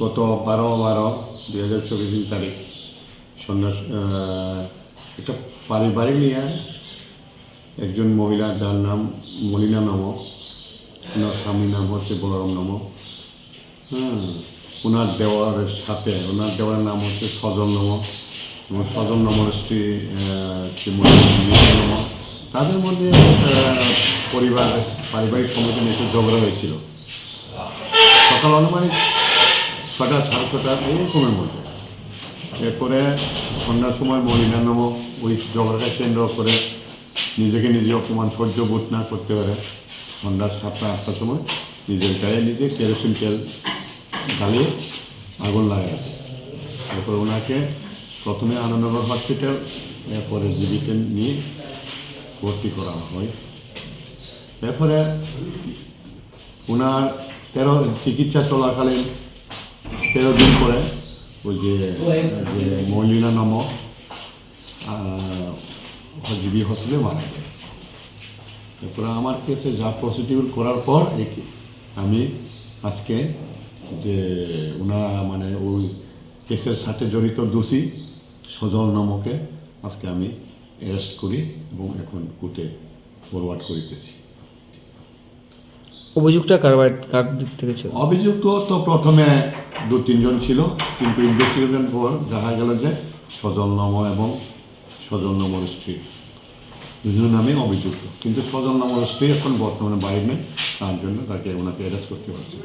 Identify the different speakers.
Speaker 1: গত 12/12/2024 তারিখ সন্ধ্যা একটা পারিবারিক নিয়ে একজন মহিলা যার নাম মলিনা নামক, ওনার স্বামীর নাম হচ্ছে বলরাম নামক, ওনার দেওয়ারের সাথে ওনার দেওয়ারের নাম হচ্ছে সজল নামক এবং সজল নামের স্ত্রী নামক, তাদের মধ্যে পারিবারিক সমিতি নিয়ে একটু ঝগড়া হয়েছিল সকাল আনুমানিক 6টা 6:30 এরকমের মধ্যে। এরপরে সন্ধ্যার সময় মলিনা নামক ওই ঝগড়াটা কেন্দ্র করে নিজেকে নিজে অপমান সহ্য বোধ না করতে পারে সন্ধ্যা 7টা 8টার সময় নিজের গায়ে নিজে কেরোসিন তেল ঢালিয়ে আগুন লাগায়। এরপর ওনাকে প্রথমে আনন্দনগর হসপিটাল, এরপরে জীবিতে নিয়ে ভর্তি করা হয়। এরপরে ওনার চিকিৎসা চলাকালীন 13 দিন পরে ওই যে মলিনা নামক জিবি হসপিটালে মারা যায়। এরপরে আমার কেসে যা প্রসিডিউর করার পর আমি আজকে যে মানে ওই কেসের সাথে জড়িত দোষী সজল নামকে আজকে আমি অ্যারেস্ট করি এবং এখন কোর্টে ফরওয়ার্ড করিতেছি।
Speaker 2: অভিযুক্তটা কার দিক থেকে ছিল?
Speaker 1: অভিযুক্ত তো প্রথমে 2-3 জন ছিল, কিন্তু ইনভেস্টিগেশন পর দেখা গেল যে সজল নাম এবং সজল নামের স্ত্রী দুজন নামে অভিযুক্ত, কিন্তু সজল নামের স্ত্রী এখন বর্তমানে বাইরে নেই, তার জন্য ওনাকে অ্যারেস্ট করতে পারছে।